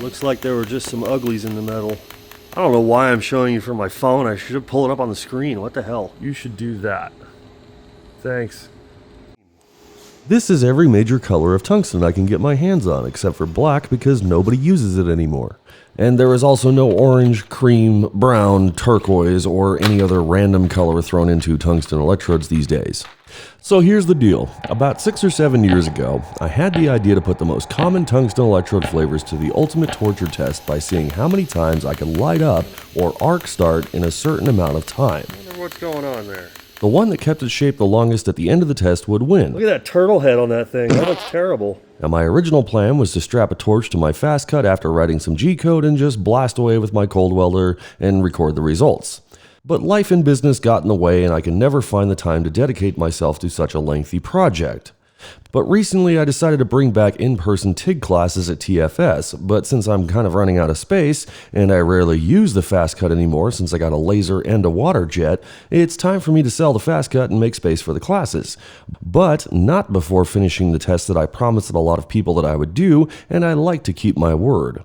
Looks like there were just some uglies in the metal. I don't know why I'm showing you from my phone. I should have pulled it up on the screen. What the hell? You should do that. Thanks. This is every major color of tungsten I can get my hands on, except for black because nobody uses it anymore. And there is also no orange, cream, brown, turquoise, or any other random color thrown into tungsten electrodes these days. So here's the deal. About 6 or 7 years ago, I had the idea to put the most common tungsten electrode flavors to the ultimate torture test by seeing how many times I could light up or arc start in a certain amount of time. I wonder what's going on there. The one that kept its shape the longest at the end of the test would win. Look at that turtle head on that thing. That looks terrible. Now my original plan was to strap a torch to my fast cut after writing some G-code and just blast away with my cold welder and record the results. But life and business got in the way and I can never find the time to dedicate myself to such a lengthy project. But recently I decided to bring back in-person TIG classes at TFS, but since I'm kind of running out of space, and I rarely use the fast cut anymore since I got a laser and a water jet, it's time for me to sell the fast cut and make space for the classes. But not before finishing the test that I promised a lot of people that I would do, and I like to keep my word.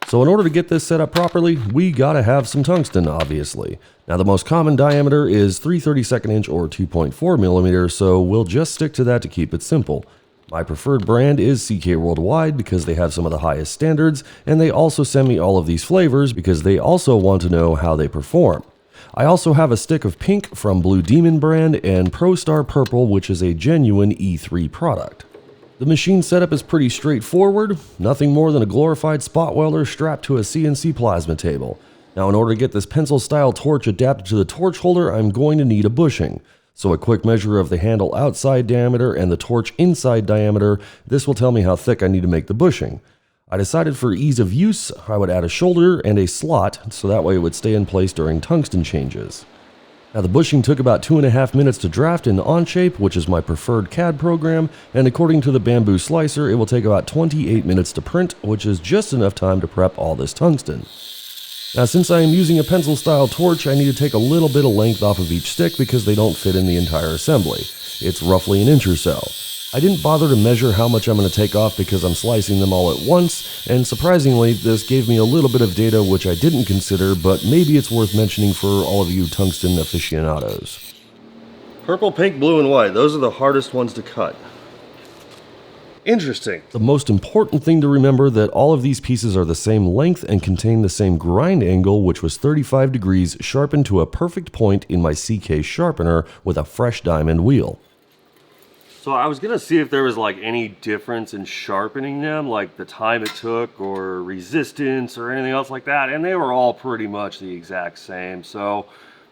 So in order to get this set up properly, we gotta have some tungsten, obviously. Now the most common diameter is 3/32 inch or 2.4 millimeters, so we'll just stick to that to keep it simple. My preferred brand is CK Worldwide because they have some of the highest standards, and they also send me all of these flavors because they also want to know how they perform. I also have a stick of pink from Blue Demon brand and ProStar Purple, which is a genuine E3 product. The machine setup is pretty straightforward, nothing more than a glorified spot welder strapped to a CNC plasma table. Now in order to get this pencil style torch adapted to the torch holder, I'm going to need a bushing. So a quick measure of the handle outside diameter and the torch inside diameter, this will tell me how thick I need to make the bushing. I decided for ease of use, I would add a shoulder and a slot so that way it would stay in place during tungsten changes. Now the bushing took about 2.5 minutes to draft in Onshape, which is my preferred CAD program, and according to the bamboo slicer, it will take about 28 minutes to print, which is just enough time to prep all this tungsten. Now since I am using a pencil style torch, I need to take a little bit of length off of each stick because they don't fit in the entire assembly. It's roughly an inch or so. I didn't bother to measure how much I'm going to take off because I'm slicing them all at once, and surprisingly, this gave me a little bit of data which I didn't consider, but maybe it's worth mentioning for all of you tungsten aficionados. Purple, pink, blue, and white. Those are the hardest ones to cut. Interesting. The most important thing to remember that all of these pieces are the same length and contain the same grind angle, which was 35 degrees sharpened to a perfect point in my CK sharpener with a fresh diamond wheel. So I was gonna see if there was like any difference in sharpening them, like the time it took or resistance or anything else like that, and they were all pretty much the exact same. So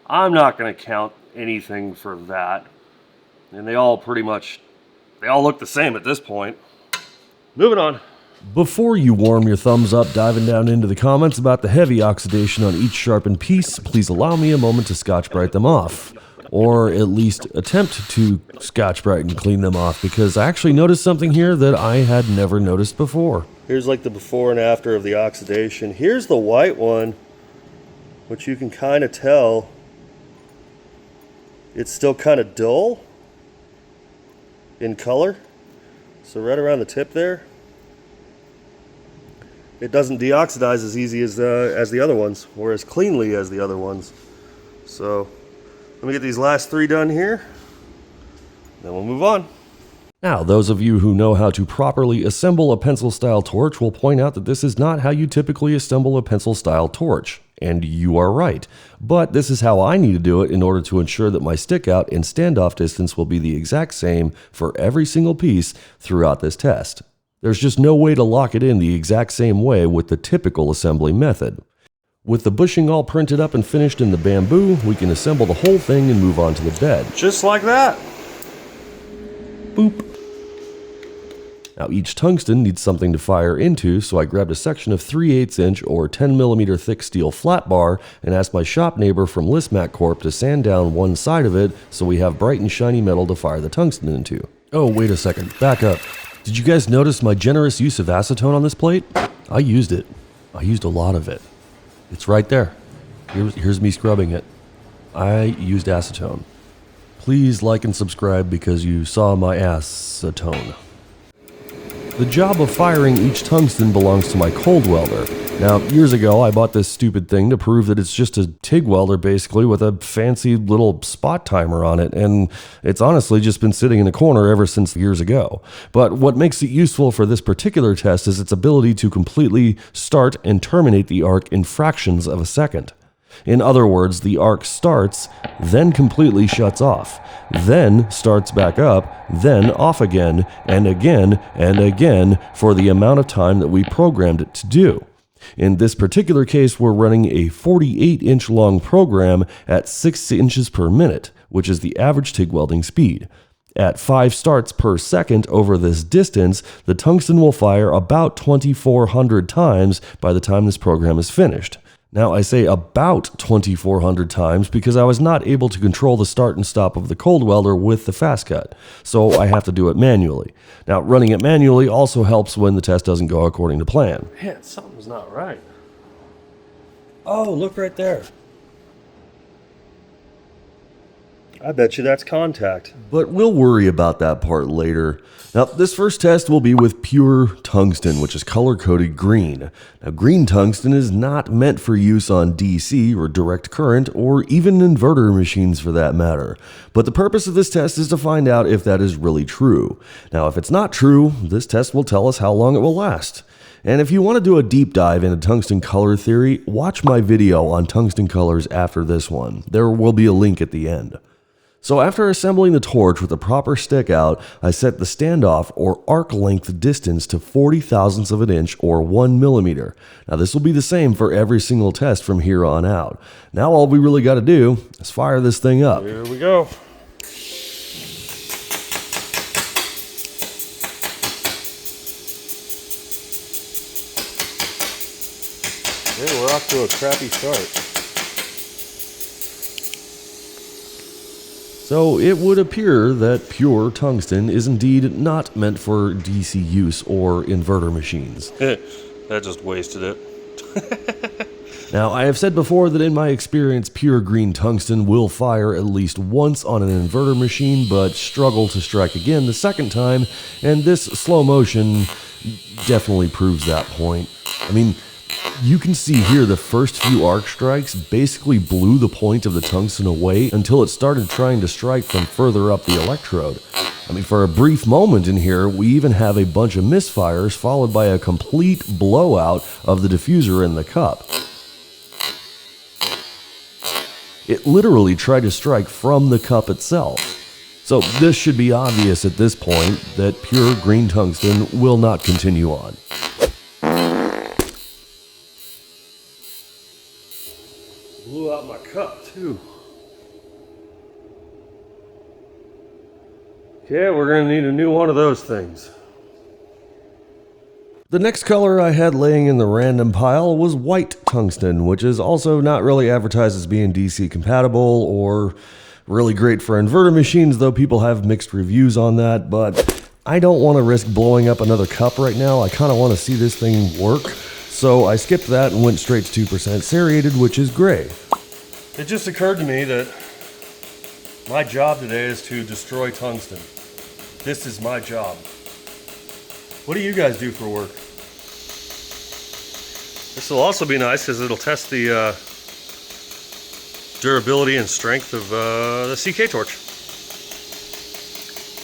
I'm not gonna count anything for that. And they all look the same at this point. Moving on. Before you warm your thumbs up diving down into the comments about the heavy oxidation on each sharpened piece, please allow me a moment to Scotch-Brite them off. Or at least attempt to Scotch-Brite and clean them off, because I actually noticed something here that I had never noticed before. Here's like the before and after of the oxidation. Here's the white one, which you can kind of tell it's still kind of dull in color. So right around the tip there, it doesn't deoxidize as easy as the other ones, or as cleanly as the other ones. So let me get these last 3 done here, then we'll move on. Now, those of you who know how to properly assemble a pencil-style torch will point out that this is not how you typically assemble a pencil-style torch. And you are right. But this is how I need to do it in order to ensure that my stick out and standoff distance will be the exact same for every single piece throughout this test. There's just no way to lock it in the exact same way with the typical assembly method. With the bushing all printed up and finished in the bamboo, we can assemble the whole thing and move on to the bed. Just like that. Boop. Now each tungsten needs something to fire into, so I grabbed a section of 3/8 inch or 10 millimeter thick steel flat bar and asked my shop neighbor from Listmac Corp to sand down one side of it so we have bright and shiny metal to fire the tungsten into. Oh, wait a second, back up. Did you guys notice my generous use of acetone on this plate? I used it. I used a lot of it. It's right there. Here's me scrubbing it. I used acetone. Please like and subscribe because you saw my acetone. The job of firing each tungsten belongs to my cold welder. Now, years ago, I bought this stupid thing to prove that it's just a TIG welder basically with a fancy little spot timer on it, and it's honestly just been sitting in a corner ever since years ago. But what makes it useful for this particular test is its ability to completely start and terminate the arc in fractions of a second. In other words, the arc starts, then completely shuts off, then starts back up, then off again, and again for the amount of time that we programmed it to do. In this particular case, we're running a 48-inch long program at 6 inches per minute, which is the average TIG welding speed. At 5 starts per second over this distance, the tungsten will fire about 2,400 times by the time this program is finished. Now, I say about 2,400 times because I was not able to control the start and stop of the cold welder with the fast cut, so I have to do it manually. Now, running it manually also helps when the test doesn't go according to plan. Man, something's not right. Oh, look right there. I bet you that's contact. But we'll worry about that part later. Now, this first test will be with pure tungsten, which is color-coded green. Now, green tungsten is not meant for use on DC or direct current, or even inverter machines for that matter. But the purpose of this test is to find out if that is really true. Now, if it's not true, this test will tell us how long it will last. And if you want to do a deep dive into tungsten color theory, watch my video on tungsten colors after this one. There will be a link at the end. So after assembling the torch with the proper stick out, I set the standoff or arc length distance to 40 thousandths of an inch or 1 millimeter. Now this will be the same for every single test from here on out. Now all we really got to do is fire this thing up. Here we go. Hey, we're off to a crappy start. So it would appear that pure tungsten is indeed not meant for DC use or inverter machines. That just wasted it. Now, I have said before that in my experience, pure green tungsten will fire at least once on an inverter machine, but struggle to strike again the second time, and this slow motion definitely proves that point. I mean, you can see here the first few arc strikes basically blew the point of the tungsten away until it started trying to strike from further up the electrode. I mean, for a brief moment in here, we even have a bunch of misfires followed by a complete blowout of the diffuser in the cup. It literally tried to strike from the cup itself. So this should be obvious at this point that pure green tungsten will not continue on. Blew out my cup too. Okay, we're gonna need a new one of those things. The next color I had laying in the random pile was white tungsten, which is also not really advertised as being DC compatible or really great for inverter machines, though people have mixed reviews on that. But I don't want to risk blowing up another cup right now. I kind of want to see this thing work. So I skipped that and went straight to 2% serrated, which is gray. It just occurred to me that my job today is to destroy tungsten. This is my job. What do you guys do for work? This will also be nice because it'll test the durability and strength of the CK torch.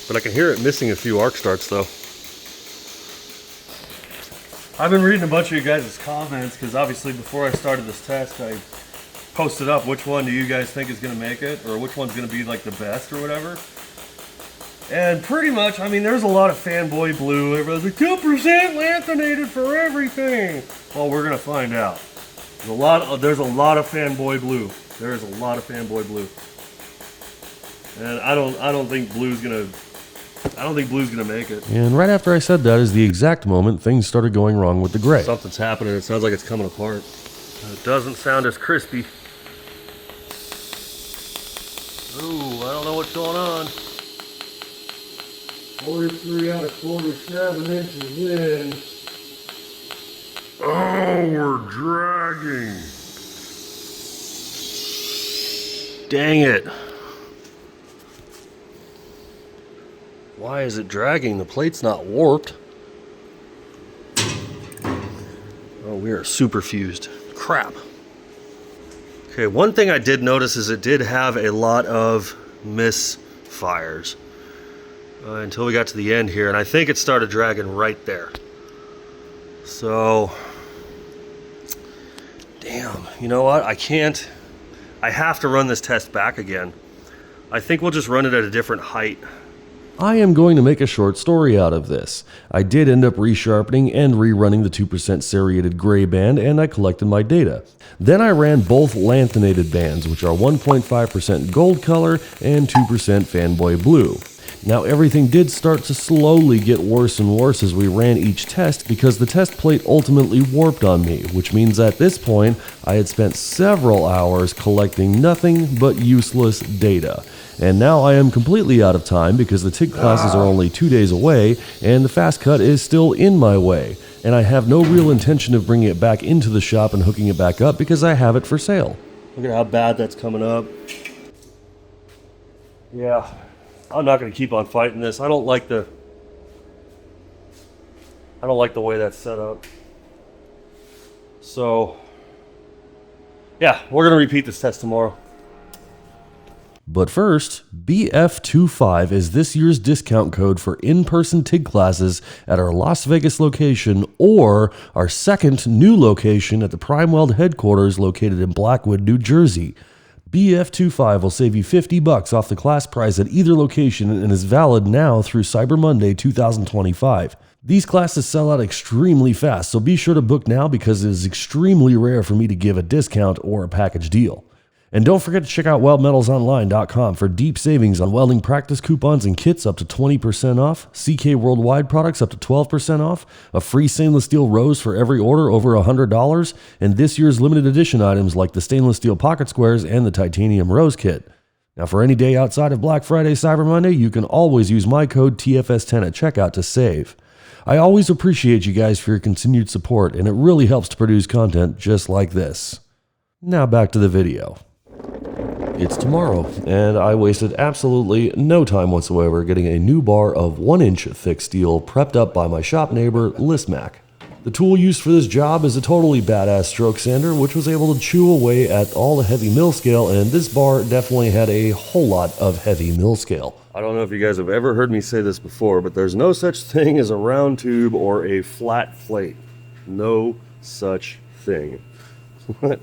But I can hear it missing a few arc starts though. I've been reading a bunch of you guys' comments because obviously before I started this test I posted up which one do you guys think is going to make it, or which one's going to be like the best or whatever. And pretty much, I mean, there's a lot of fanboy blue. Everybody's like, 2% lanthanated for everything. Well, we're going to find out. There's a lot of fanboy blue. There is a lot of fanboy blue. And I don't think blue's going to make it. And right after I said that is the exact moment things started going wrong with the gray. Something's happening. It sounds like it's coming apart. It doesn't sound as crispy. Ooh, I don't know what's going on. 43 out of 47 inches in. Oh, we're dragging. Dang it. Why is it dragging? The plate's not warped. we are super fused. Crap. Okay, one thing I did notice is it did have a lot of misfires until we got to the end here, and I think it started dragging right there. So, damn, you know what? I have to run this test back again. I think we'll just run it at a different height. I am going to make a short story out of this. I did end up resharpening and rerunning the 2% serrated gray band, and I collected my data. Then I ran both lanthanated bands, which are 1.5% gold color and 2% fanboy blue. Now everything did start to slowly get worse and worse as we ran each test because the test plate ultimately warped on me, which means at this point I had spent several hours collecting nothing but useless data. And now I am completely out of time because the TIG classes are only 2 days away and the fast cut is still in my way. And I have no real intention of bringing it back into the shop and hooking it back up because I have it for sale. Look at how bad that's coming up. Yeah, I'm not going to keep on fighting this. I don't like the way that's set up. So, yeah, we're going to repeat this test tomorrow. But first, BF25 is this year's discount code for in-person TIG classes at our Las Vegas location or our second new location at the Prime Weld headquarters located in Blackwood, New Jersey. BF25 will save you $50 off the class price at either location and is valid now through Cyber Monday 2025. These classes sell out extremely fast, so be sure to book now because it is extremely rare for me to give a discount or a package deal. And don't forget to check out weldmetalsonline.com for deep savings on welding practice coupons and kits up to 20% off, CK Worldwide products up to 12% off, a free stainless steel rose for every order over $100, and this year's limited edition items like the stainless steel pocket squares and the titanium rose kit. Now for any day outside of Black Friday, Cyber Monday, you can always use my code TFS10 at checkout to save. I always appreciate you guys for your continued support, and it really helps to produce content just like this. Now back to the video. It's tomorrow, and I wasted absolutely no time whatsoever getting a new bar of 1-inch thick steel prepped up by my shop neighbor, Listmac. The tool used for this job is a totally badass stroke sander, which was able to chew away at all the heavy mill scale, and this bar definitely had a whole lot of heavy mill scale. I don't know if you guys have ever heard me say this before, but there's no such thing as a round tube or a flat plate. No such thing. What?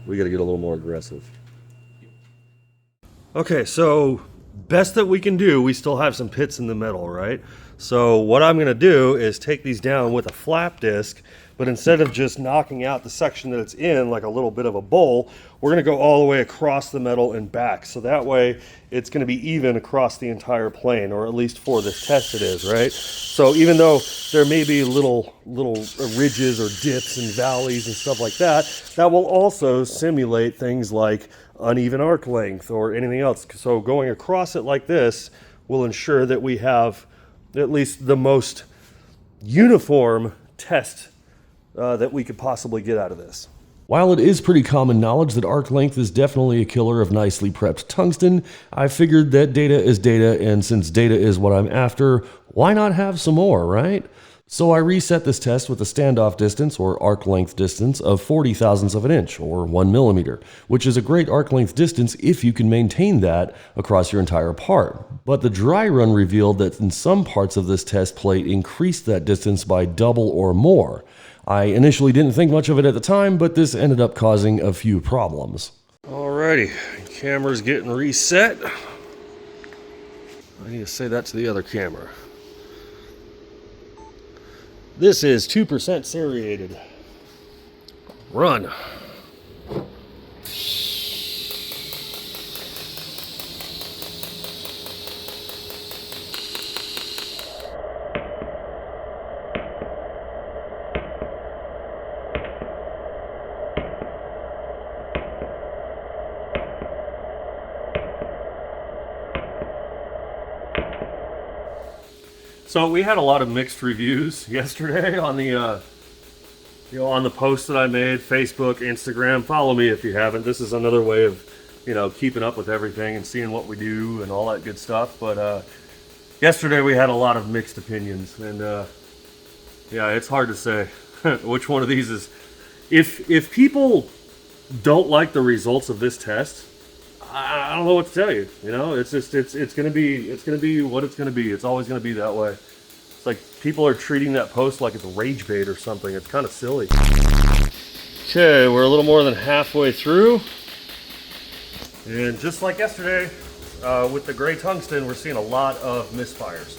We got to get a little more aggressive. Okay, so best that we can do, we still have some pits in the metal, right? So what I'm going to do is take these down with a flap disc, but instead of just knocking out the section that it's in like a little bit of a bowl, we're going to go all the way across the metal and back. So that way it's going to be even across the entire plane, or at least for this test it is, right? So even though there may be little ridges or dips and valleys and stuff like that, that will also simulate things like uneven arc length or anything else. So going across it like this will ensure that we have at least the most uniform test that we could possibly get out of this. While it is pretty common knowledge that arc length is definitely a killer of nicely prepped tungsten, I figured that data is data, and since data is what I'm after, why not have some more, right? So I reset this test with a standoff distance or arc length distance of 40 thousandths of an inch or 1 millimeter, which is a great arc length distance if you can maintain that across your entire part. But the dry run revealed that in some parts of this test plate increased that distance by double or more. I initially didn't think much of it at the time, but this ended up causing a few problems. Alrighty, camera's getting reset. I need to say that to the other camera. This is 2% serrated. Run. So we had a lot of mixed reviews yesterday on the on the post that I made, Facebook, Instagram. Follow me if you haven't. This is another way of, keeping up with everything and seeing what we do and all that good stuff. But yesterday we had a lot of mixed opinions, and Yeah, it's hard to say which one of these is. If people don't like the results of this test, I don't know what to tell you. You know, it's just it's gonna be what it's gonna be. It's always gonna be that way. It's like people are treating that post like it's rage bait or something. It's kind of silly. Okay, we're a little more than halfway through, and just like yesterday with the gray tungsten, we're seeing a lot of misfires.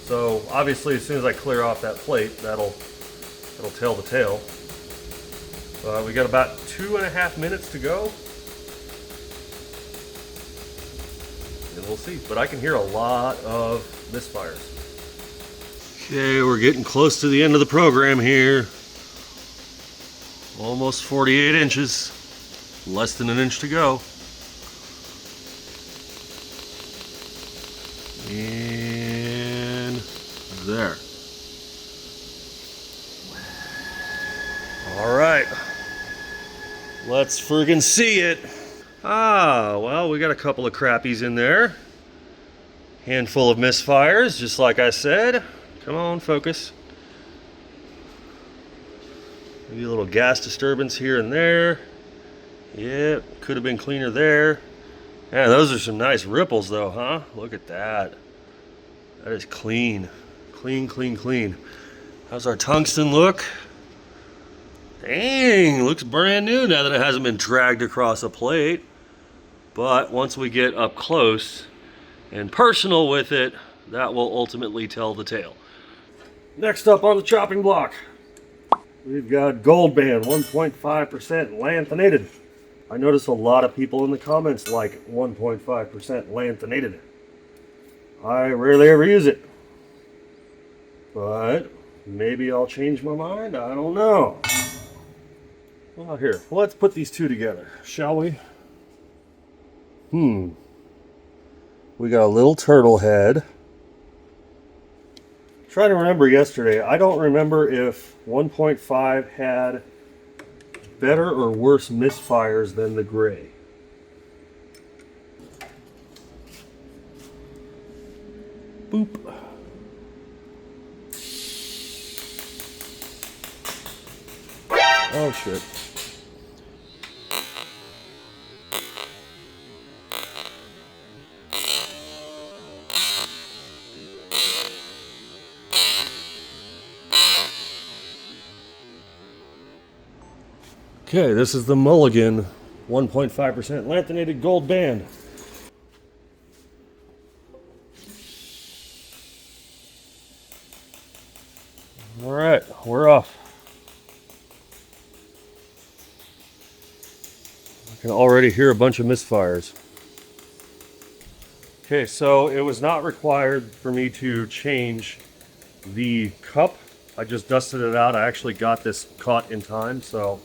So obviously, as soon as I clear off that plate, that'll tell the tale. We got about 2.5 minutes to go, and we'll see. But I can hear a lot of misfires. Okay, we're getting close to the end of the program here. Almost 48 inches, less than an inch to go. And there. All right, let's friggin' see it. Ah, well, we got a couple of crappies in there. Handful of misfires, just like I said. Come on, focus. Maybe a little gas disturbance here and there. Yep, could have been cleaner there. Yeah, those are some nice ripples though, huh? Look at that. That is clean. Clean, clean, clean. How's our tungsten look? Dang, looks brand new now that it hasn't been dragged across a plate. But once we get up close and personal with it, that will ultimately tell the tale. Next up on the chopping block, we've got gold band, 1.5% lanthanated. I notice a lot of people in the comments like 1.5% lanthanated. I rarely ever use it, but maybe I'll change my mind. I don't know. Well, here, let's put these two together, shall we? We got a little turtle head. Trying to remember yesterday, I don't remember if 1.5 had better or worse misfires than the gray. Boop. Oh shit. Okay, this is the Mulligan 1.5% lanthanated gold band. All right, we're off. I can already hear a bunch of misfires. Okay, so it was not required for me to change the cup. I just dusted it out. I actually got this caught in time, so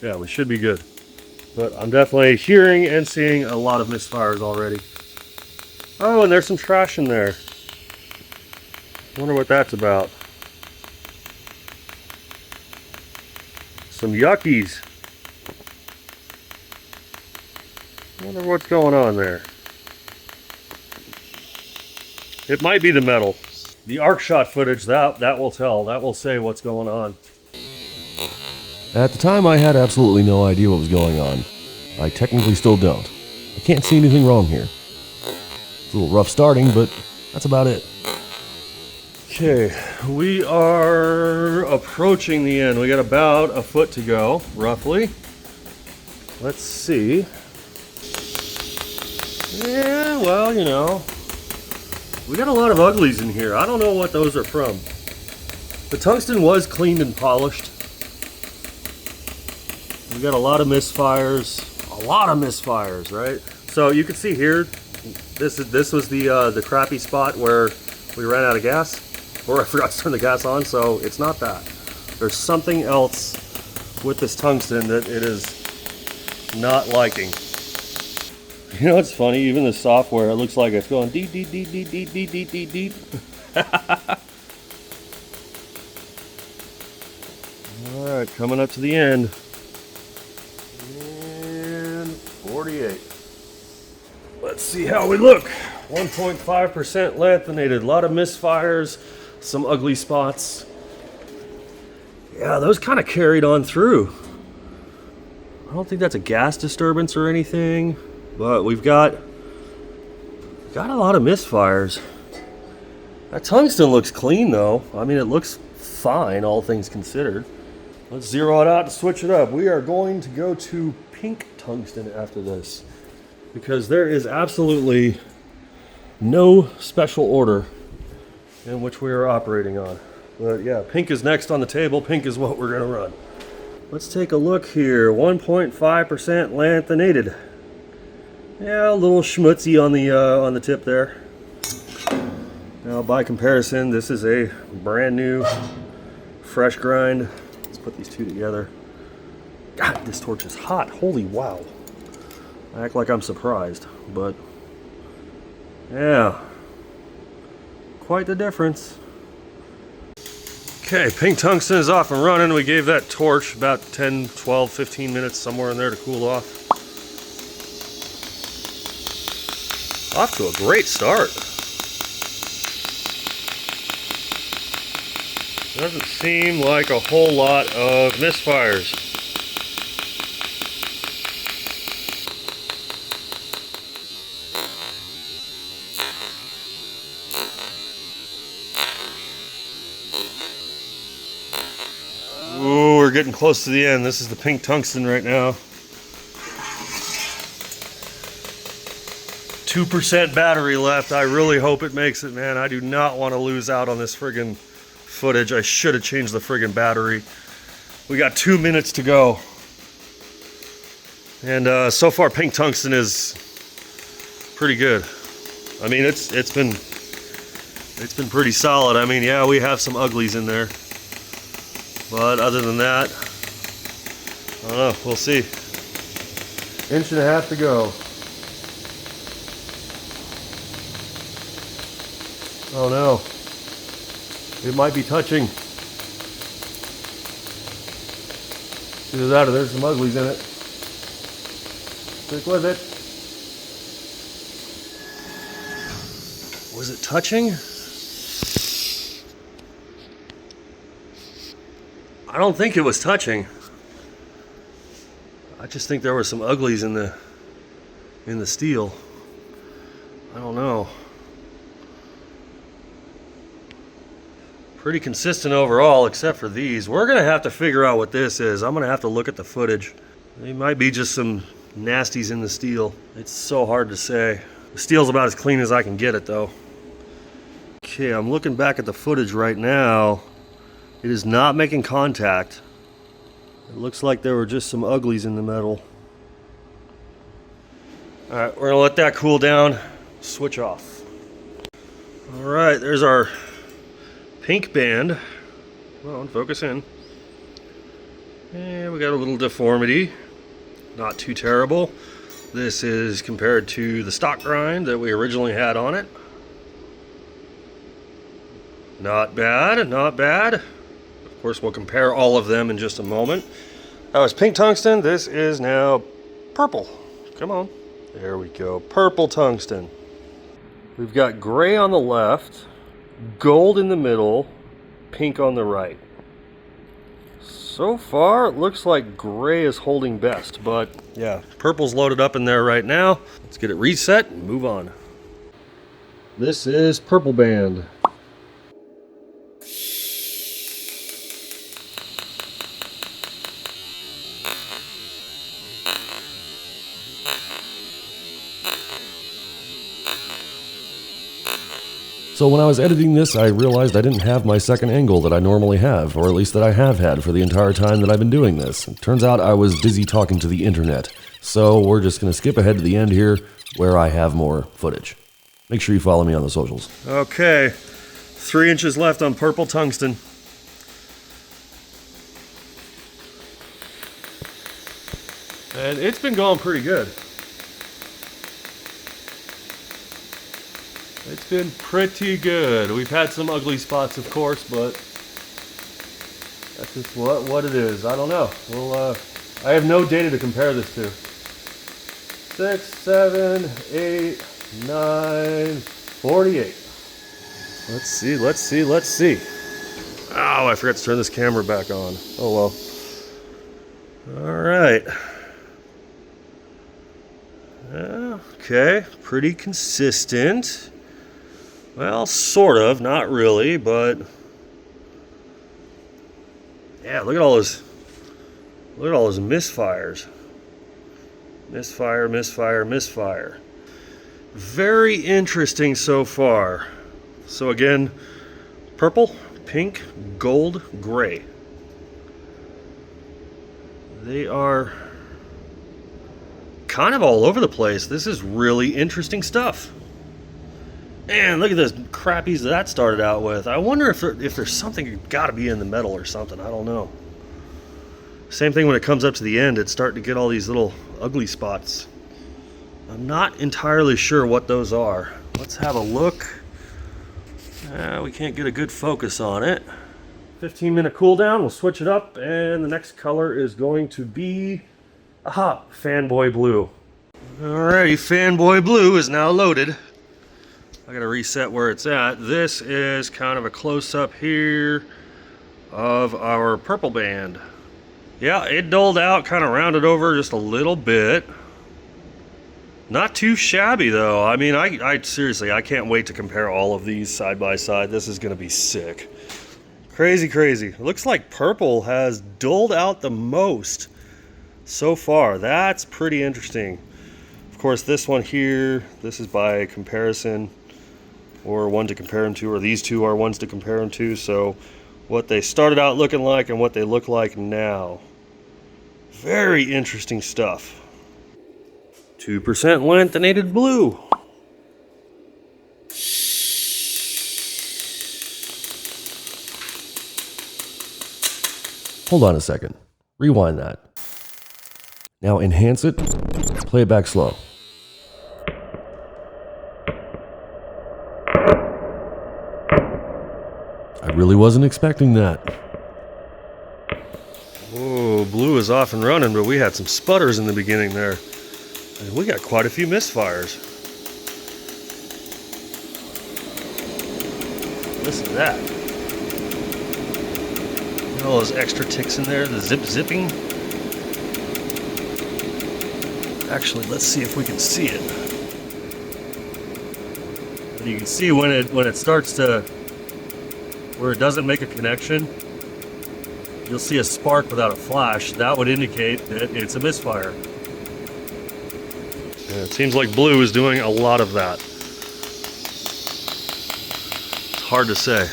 yeah, we should be good. But I'm definitely hearing and seeing a lot of misfires already. Oh, and there's some trash in there. Wonder what that's about. Some yuckies. Wonder what's going on there. It might be the metal. The arc shot footage, that will tell. That will say what's going on. At the time, I had absolutely no idea what was going on. I technically still don't. I can't see anything wrong here. It's a little rough starting, but that's about it. Okay, we are approaching the end. We got about a foot to go, roughly. Let's see. Yeah, well, you know, we got a lot of uglies in here. I don't know what those are from. The tungsten was cleaned and polished. We got a lot of misfires, right? So you can see here, this was the crappy spot where we ran out of gas, or I forgot to turn the gas on. So it's not that. There's something else with this tungsten that it is not liking. You know, it's funny. Even the software, it looks like it's going deep, deep, deep, deep, deep, deep, deep, deep, deep. All right, coming up to the end. 48. Let's see how we look. 1.5% lanthanated. A lot of misfires, some ugly spots. Yeah, those kind of carried on through. I don't think that's a gas disturbance or anything, but we've got a lot of misfires. That tungsten looks clean though. I mean, it looks fine, all things considered. Let's zero it out to switch it up. We are going to go to pink tungsten after this, because there is absolutely no special order in which we are operating on. But yeah, pink is next on the table. Pink is what we're gonna run. Let's take a look here. 1.5% lanthanated. Yeah, a little schmutzy on the tip there. Now, by comparison, this is a brand new, fresh grind. Let's put these two together. God, this torch is hot. Holy wow! I act like I'm surprised, but yeah, quite the difference. Okay, pink tungsten is off and running. We gave that torch about 10, 12, 15 minutes, somewhere in there, to cool off. Off to a great start. Doesn't seem like a whole lot of misfires. Ooh, we're getting close to the end. This is the pink tungsten right now. 2% battery left. I really hope it makes it, man. I do not want to lose out on this friggin' footage. I should have changed the friggin' battery. We got 2 minutes to go. And so far pink tungsten is pretty good. I mean, it's been pretty solid. I mean, yeah, we have some uglies in there. But other than that, I don't know, we'll see. Inch and a half to go. Oh no, it might be touching. Either that or there's some uglies in it. Stick with it. Was it touching? I don't think it was touching. I just think there were some uglies in the steel. I don't know. Pretty consistent overall, except for these. We're gonna have to figure out what this is. I'm gonna have to look at the footage. They might be just some nasties in the steel. It's so hard to say. The steel's about as clean as I can get it though. Okay, I'm looking back at the footage right now. It is not making contact. It looks like there were just some uglies in the metal. All right, we're gonna let that cool down. Switch off. All right, there's our pink band. Come on, focus in. And we got a little deformity. Not too terrible. This is compared to the stock grind that we originally had on it. Not bad, not bad. Of course, we'll compare all of them in just a moment. That was pink tungsten. This is now purple. Come on. There we go. Purple tungsten. We've got gray on the left, gold in the middle, pink on the right. So far, it looks like gray is holding best, but yeah, purple's loaded up in there right now. Let's get it reset and move on. This is purple band. So when I was editing this, I realized I didn't have my second angle that I normally have, or at least that I have had for the entire time that I've been doing this. It turns out I was busy talking to the internet. So we're just going to skip ahead to the end here, where I have more footage. Make sure you follow me on the socials. Okay, 3 inches left on purple tungsten. And it's been going pretty good. It's been pretty good. We've had some ugly spots, of course, but that's just what it is. I don't know. Well, I have no data to compare this to. 6, 7, 8, 9, 48. Let's see. Oh, I forgot to turn this camera back on. Oh well. All right. Okay, pretty consistent. Well, sort of, not really, but yeah, look at all those misfires. Misfire, misfire, misfire. Very interesting so far. So again, purple, pink, gold, gray. They are kind of all over the place. This is really interesting stuff. And look at this crappies that started out with. I wonder if there's something got to be in the metal or something. I don't know. Same thing when it comes up to the end. It's starting to get all these little ugly spots. I'm not entirely sure what those are. Let's have a look. We can't get a good focus on it. 15-minute cooldown. We'll switch it up, and the next color is going to be Fanboy Blue. Alrighty, Fanboy Blue is now loaded. I gotta reset where it's at. This is kind of a close-up here of our purple band. Yeah, it doled out, kind of rounded over just a little bit. Not too shabby though. I mean, I seriously, I can't wait to compare all of these side by side. This is gonna be sick. Crazy, crazy. Looks like purple has doled out the most so far. That's pretty interesting. Of course, this one here, this is by comparison, or one to compare them to, or these two are ones to compare them to. So what they started out looking like and what they look like now. Very interesting stuff. 2% lanthanated blue. Hold on a second. Rewind that. Now enhance it. Play it back slow. I really wasn't expecting that. Whoa, blue is off and running, but we had some sputters in the beginning there. And we got quite a few misfires. Listen to that. All those extra ticks in there, the zipping. Actually, let's see if we can see it. And you can see when it starts to, where it doesn't make a connection, you'll see a spark without a flash. That would indicate that it's a misfire. Yeah, it seems like blue is doing a lot of that. It's hard to say.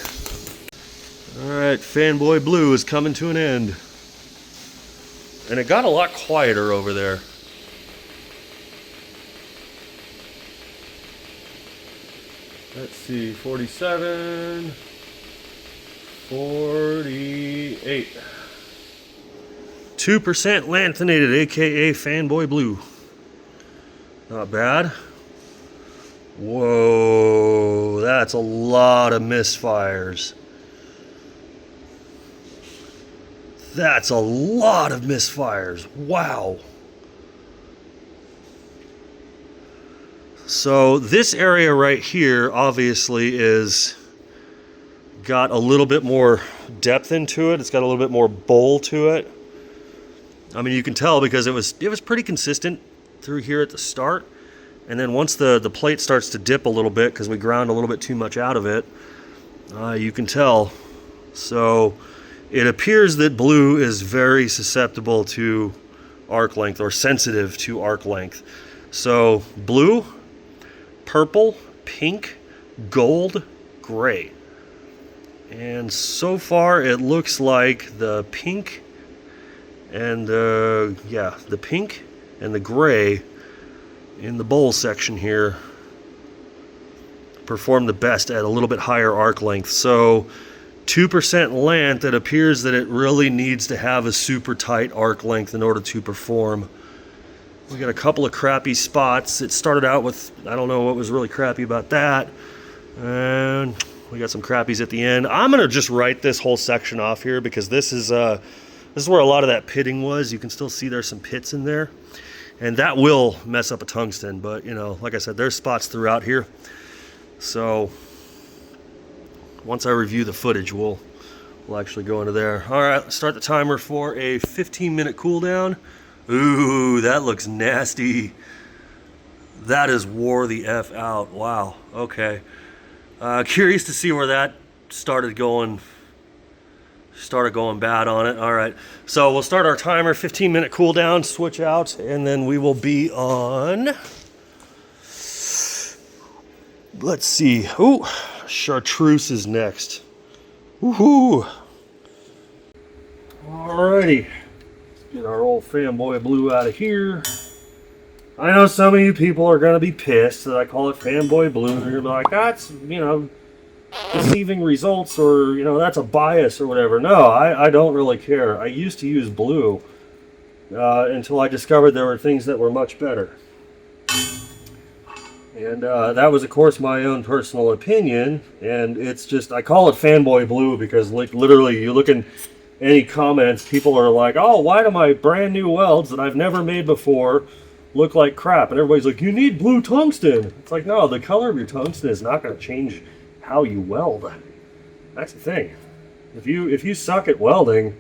Alright, Fanboy Blue is coming to an end. And it got a lot quieter over there. Let's see, 47, 48. 2% lanthanated, aka Fanboy Blue. Not bad. Whoa, that's a lot of misfires. That's a lot of misfires. Wow. So this area right here obviously is got a little bit more depth into it. It's got a little bit more bowl to it. I mean, you can tell because it was pretty consistent through here at the start. And then once the plate starts to dip a little bit because we ground a little bit too much out of it, you can tell. So it appears that blue is very susceptible to arc length, or sensitive to arc length. So blue, purple, pink, gold, gray. And so far it looks like the pink and the pink and the gray in the bowl section here perform the best at a little bit higher arc length. So 2% length, it appears that it really needs to have a super tight arc length in order to perform. We got a couple of crappy spots. It started out with, I don't know what was really crappy about that. And we got some crappies at the end. I'm gonna just write this whole section off here because this is where a lot of that pitting was. You can still see there's some pits in there. And that will mess up a tungsten, but you know, like I said, there's spots throughout here. So once I review the footage, we'll We'll actually go into there. All right, let's start the timer for a 15-minute cooldown. Ooh, that looks nasty. That is wore the F out. Wow, okay. Curious to see where that started going bad on it. All right, so we'll start our timer, 15-minute cooldown, switch out, and then we will be on, let's see. Ooh, chartreuse is next. Woohoo! Alrighty, let's get our old fanboy blue out of here. I know some of you people are going to be pissed that I call it fanboy blue. They're going to be like, that's, deceiving results, or, that's a bias or whatever. No, I don't really care. I used to use blue until I discovered there were things that were much better. And that was, of course, my own personal opinion. And it's just, I call it fanboy blue because, like, literally, you look in any comments, people are like, oh, why do my brand new welds that I've never made before look like crap? And everybody's like, you need blue tungsten. It's like, no, the color of your tungsten is not going to change how you weld. That's the thing. If you suck at welding,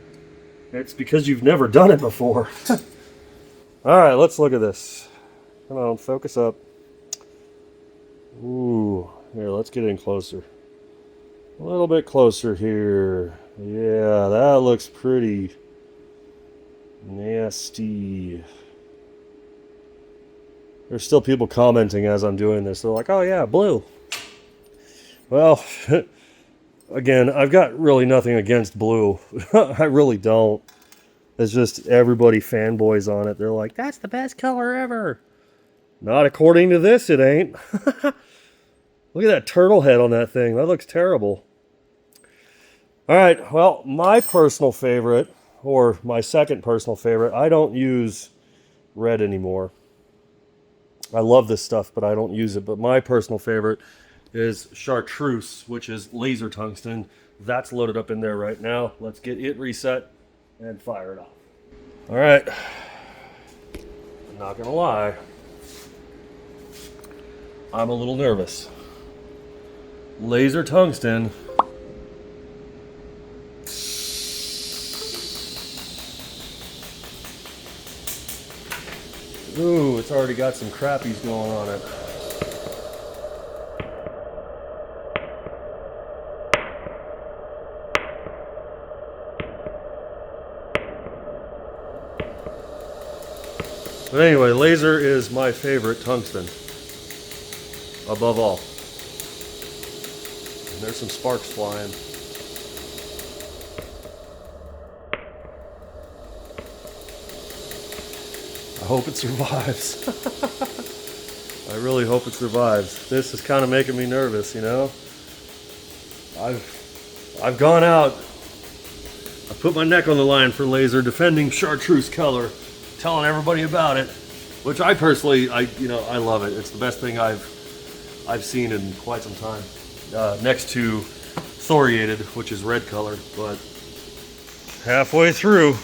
it's because you've never done it before. All right, let's look at this. Come on, focus up. Ooh, here, let's get in closer. A little bit closer here. Yeah, that looks pretty nasty. There's still people commenting as I'm doing this. They're like, oh yeah, blue. Well, again, I've got really nothing against blue. I really don't. It's just everybody fanboys on it. They're like, that's the best color ever. Not according to this, it ain't. Look at that turtle head on that thing. That looks terrible. All right, well, my personal favorite, or my second personal favorite, I don't use red anymore. I love this stuff, but I don't use it. But my personal favorite is chartreuse, which is laser tungsten. That's loaded up in there right now. Let's get it reset and fire it off. All right. I'm not gonna lie, I'm a little nervous. Laser tungsten. Ooh, it's already got some crappies going on it. But anyway, laser is my favorite tungsten, above all. And there's some sparks flying. I hope it survives. I really hope it survives. This is kind of making me nervous, I've gone out. I put my neck on the line for laser, defending chartreuse color, telling everybody about it, which I personally, I love it. It's the best thing I've seen in quite some time. Next to thoriated, which is red color, but halfway through.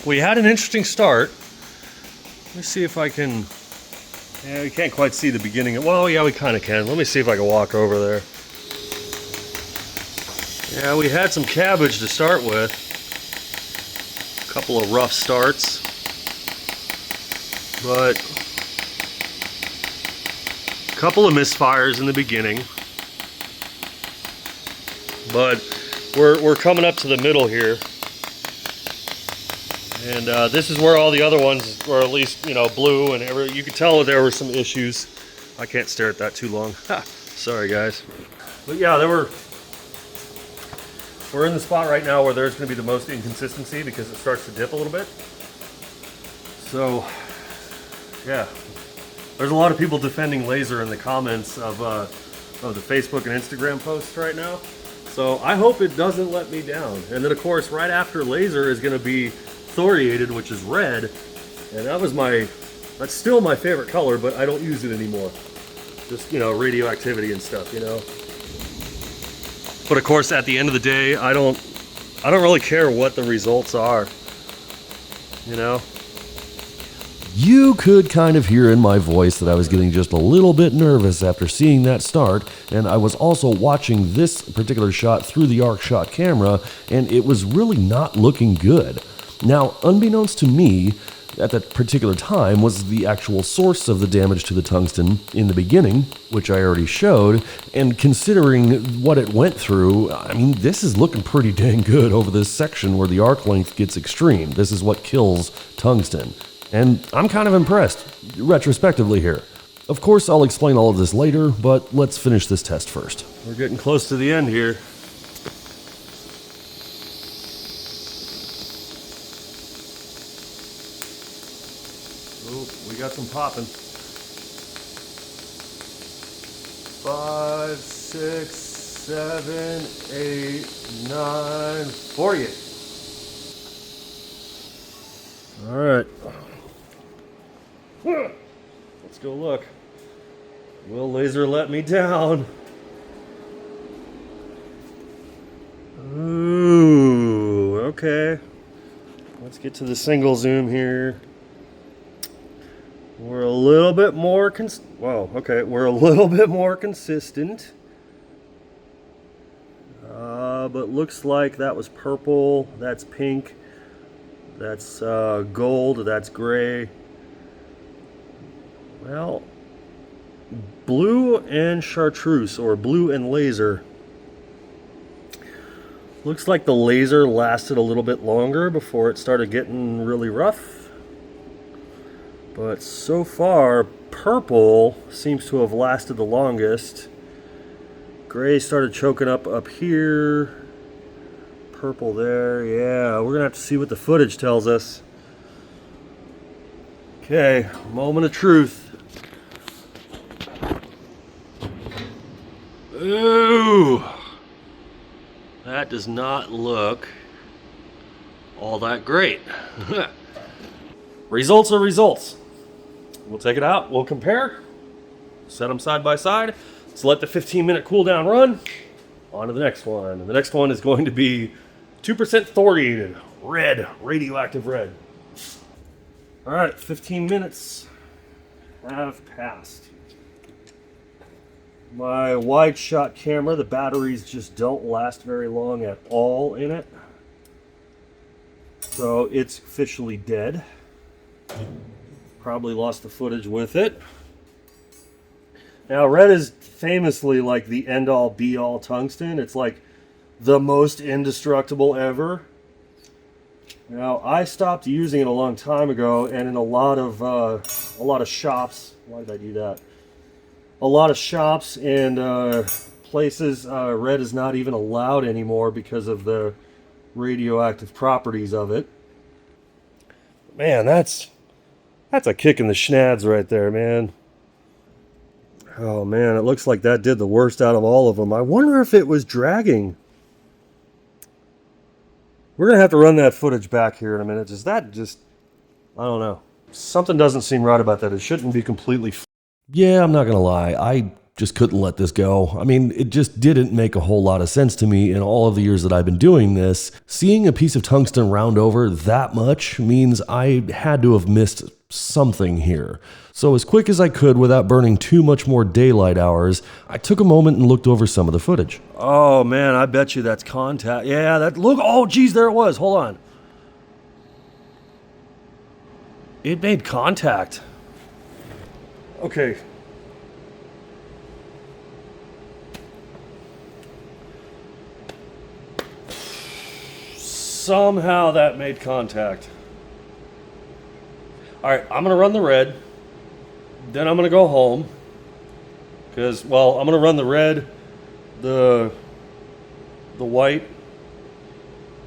We had an interesting start. Let me see if I can. Yeah, we can't quite see the beginning. Well, yeah, we kind of can. Let me see if I can walk over there. Yeah, we had some cabbage to start with. A couple of rough starts. But a couple of misfires in the beginning. But we're coming up to the middle here. And this is where all the other ones, or at least, blue and you could tell there were some issues. I can't stare at that too long. Sorry, guys. But yeah, we're in the spot right now where there's going to be the most inconsistency because it starts to dip a little bit. So, yeah. There's a lot of people defending laser in the comments of the Facebook and Instagram posts right now. So I hope it doesn't let me down. And then, of course, right after laser is going to be thoriated, which is red, and that's still my favorite color, but I don't use it anymore. Just, radioactivity and stuff, But of course, at the end of the day, I don't really care what the results are, You could kind of hear in my voice that I was getting just a little bit nervous after seeing that start, and I was also watching this particular shot through the arc shot camera, and it was really not looking good. Now, unbeknownst to me, at that particular time was the actual source of the damage to the tungsten in the beginning, which I already showed, and considering what it went through, I mean, this is looking pretty dang good over this section where the arc length gets extreme. This is what kills tungsten. And I'm kind of impressed, retrospectively here. Of course, I'll explain all of this later, but let's finish this test first. We're getting close to the end here. Oh, we got some popping. 5, 6, 7, 8, 9, 48. All right. Let's go look. Will laser let me down? Ooh, okay. Let's get to the single zoom here. We're a little bit more we're a little bit more consistent. But looks like that was purple, that's pink, that's gold, that's gray. Well, blue and chartreuse, or blue and laser. Looks like the laser lasted a little bit longer before it started getting really rough. But so far, purple seems to have lasted the longest. Gray started choking up here. Purple there. Yeah, we're gonna have to see what the footage tells us. Okay, moment of truth. Ooh, that does not look all that great. Results are results. We'll take it out, we'll compare, set them side by side. Let's let the 15-minute cool down run. On to the next one. And the next one is going to be 2% thoriated, red, radioactive red. All right, 15 minutes have passed. My wide shot camera, the batteries just don't last very long at all in it. So it's officially dead. Probably lost the footage with it. Now, red is famously like the end-all be-all tungsten. It's like the most indestructible ever. Now, I stopped using it a long time ago, and in a lot of shops, why did I do that? A lot of shops and places, red is not even allowed anymore because of the radioactive properties of it. Man, that's a kick in the schnads right there, man. Oh man, it looks like that did the worst out of all of them. I wonder if it was dragging. We're gonna have to run that footage back here in a minute. I don't know. Something doesn't seem right about that. It shouldn't be completely. Yeah, I'm not gonna lie. I just couldn't let this go. I mean, it just didn't make a whole lot of sense to me in all of the years that I've been doing this. Seeing a piece of tungsten round over that much means I had to have missed something here. So as quick as I could without burning too much more daylight hours, I took a moment and looked over some of the footage. Oh man, I bet you that's contact. Yeah, oh geez, there it was. Hold on. It made contact. Okay. Somehow that made contact. All right, I'm gonna run the red. Then I'm gonna go home. I'm gonna run the red, the white,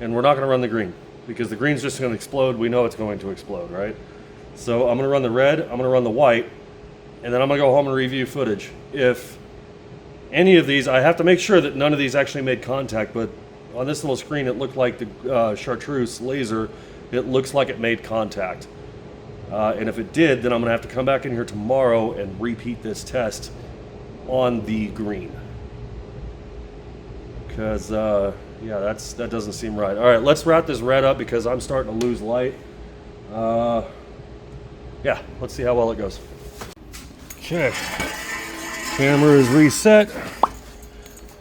and we're not gonna run the green because the green's just gonna explode. We know it's going to explode, right? So I'm gonna run the red, I'm gonna run the white, and then I'm gonna go home and review footage. If any of these, I have to make sure that none of these actually made contact, but on this little screen, it looked like the chartreuse laser, it looks like it made contact. And if it did, then I'm gonna have to come back in here tomorrow and repeat this test on the green. Because, yeah, that doesn't seem right. All right, let's wrap this red up because I'm starting to lose light. yeah, let's see how well it goes. Okay, camera is reset.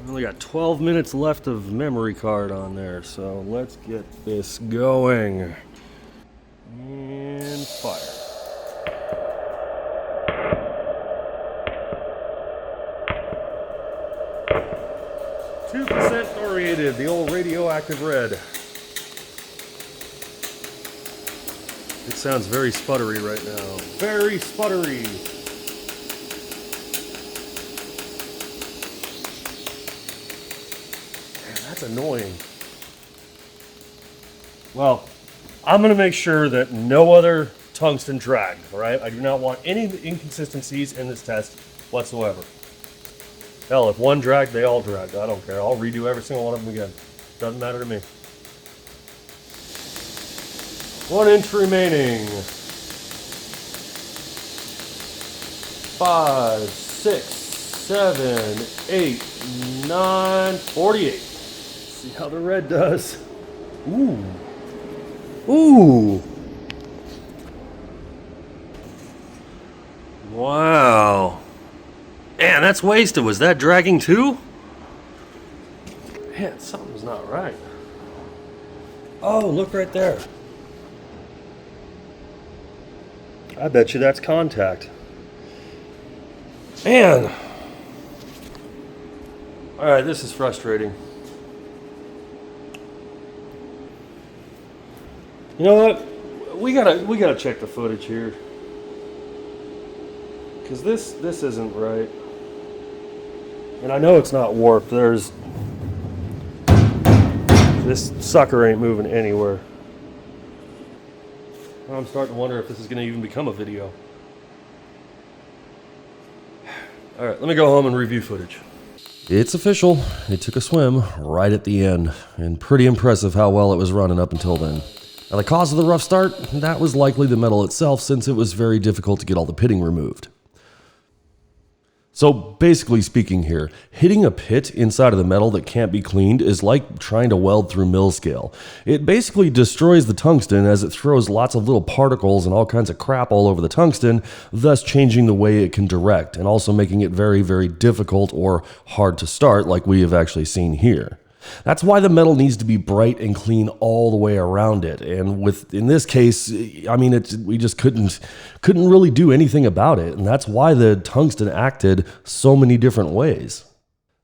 Only got 12 minutes left of memory card on there, so let's get this going. And fire. 2% thoriated, the old radioactive red. It sounds very sputtery right now. Very sputtery. Man, that's annoying. Well, I'm going to make sure that no other tungsten drag, all right? I do not want any inconsistencies in this test whatsoever. Hell, if one dragged, they all dragged. I don't care. I'll redo every single one of them again. Doesn't matter to me. 1 inch remaining. 5, 6, 7, 8, 9, 48. See how the red does. Ooh. Ooh. Wow. Man, that's wasted. Was that dragging too? Man, something's not right. Oh, look right there. I bet you that's contact. Man. All right, this is frustrating. You know what? We gotta check the footage here, because this isn't right. And I know it's not warped. This sucker ain't moving anywhere. I'm starting to wonder if this is going to even become a video. All right, let me go home and review footage. It's official. It took a swim right at the end, and pretty impressive how well it was running up until then. Now, the cause of the rough start, that was likely the metal itself, since it was very difficult to get all the pitting removed. So basically speaking here, hitting a pit inside of the metal that can't be cleaned is like trying to weld through mill scale. It basically destroys the tungsten as it throws lots of little particles and all kinds of crap all over the tungsten, thus changing the way it can direct and also making it very, very difficult or hard to start like we have actually seen here. That's why the metal needs to be bright and clean all the way around it. And in this case, I mean, we just couldn't really do anything about it. And that's why the tungsten acted so many different ways.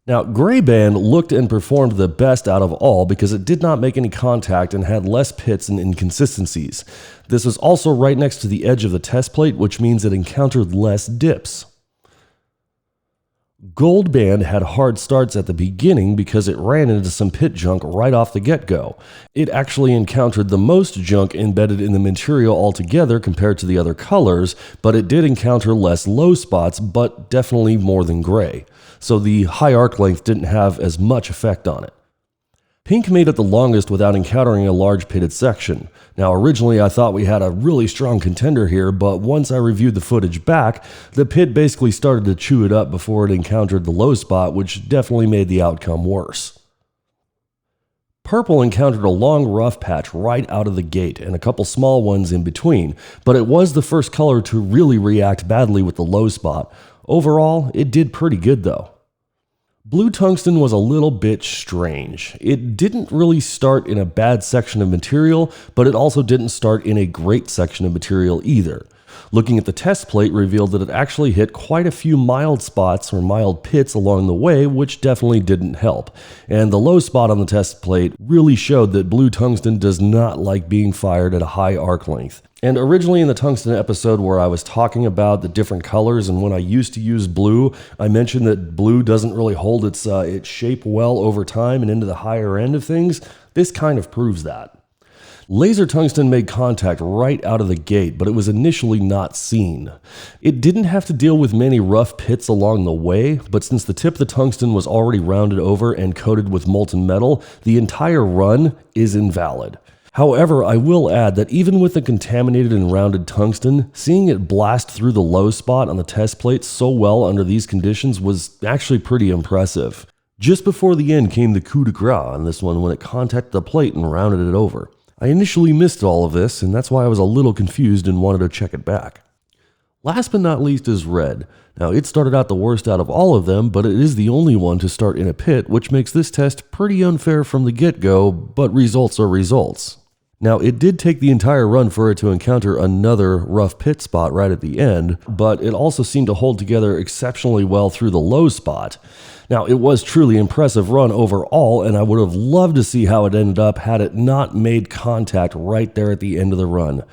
Now, Gray Band looked and performed the best out of all because it did not make any contact and had less pits and inconsistencies. This was also right next to the edge of the test plate, which means it encountered less dips. Gold Band had hard starts at the beginning because it ran into some pit junk right off the get-go. It actually encountered the most junk embedded in the material altogether compared to the other colors, but it did encounter less low spots, but definitely more than gray. So the high arc length didn't have as much effect on it. Pink made it the longest without encountering a large pitted section. Now, originally I thought we had a really strong contender here, but once I reviewed the footage back, the pit basically started to chew it up before it encountered the low spot, which definitely made the outcome worse. Purple encountered a long rough patch right out of the gate and a couple small ones in between, but it was the first color to really react badly with the low spot. Overall, it did pretty good though. Blue tungsten was a little bit strange. It didn't really start in a bad section of material, but it also didn't start in a great section of material either. Looking at the test plate revealed that it actually hit quite a few mild spots or mild pits along the way, which definitely didn't help. And the low spot on the test plate really showed that blue tungsten does not like being fired at a high arc length. And originally in the tungsten episode where I was talking about the different colors and when I used to use blue, I mentioned that blue doesn't really hold its shape well over time and into the higher end of things. This kind of proves that. Laser tungsten made contact right out of the gate, but it was initially not seen. It didn't have to deal with many rough pits along the way, but since the tip of the tungsten was already rounded over and coated with molten metal, the entire run is invalid. However, I will add that even with the contaminated and rounded tungsten, seeing it blast through the low spot on the test plate so well under these conditions was actually pretty impressive. Just before the end came the coup de grace on this one when it contacted the plate and rounded it over. I initially missed all of this, and that's why I was a little confused and wanted to check it back. Last but not least is red. Now, it started out the worst out of all of them, but it is the only one to start in a pit, which makes this test pretty unfair from the get-go, but results are results. Now, it did take the entire run for it to encounter another rough pit spot right at the end, but it also seemed to hold together exceptionally well through the low spot. Now, it was truly impressive run overall, and I would have loved to see how it ended up had it not made contact right there at the end of the run.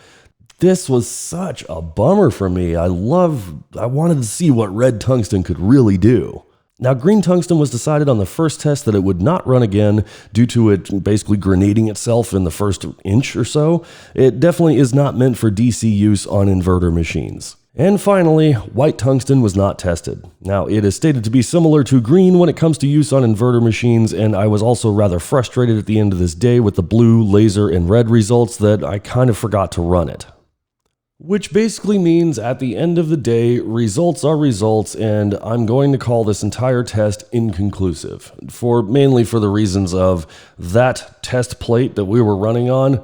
This was such a bummer for me. I wanted to see what red tungsten could really do. Now, green tungsten was decided on the first test that it would not run again due to it basically grenading itself in the first inch or so. It definitely is not meant for DC use on inverter machines. And finally, white tungsten was not tested. Now, it is stated to be similar to green when it comes to use on inverter machines, and I was also rather frustrated at the end of this day with the blue, laser, and red results that I kind of forgot to run it. Which basically means at the end of the day, results are results, and I'm going to call this entire test inconclusive, mainly for the reasons of that test plate that we were running on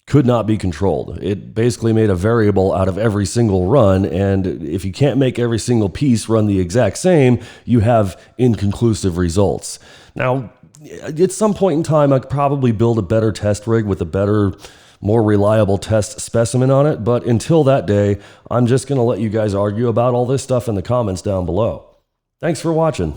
could not be controlled. It basically made a variable out of every single run, and if you can't make every single piece run the exact same, you have inconclusive results. Now, at some point in time, I could probably build a better test rig with a better, more reliable test specimen on it, but until that day, I'm just going to let you guys argue about all this stuff in the comments down below. Thanks for watching.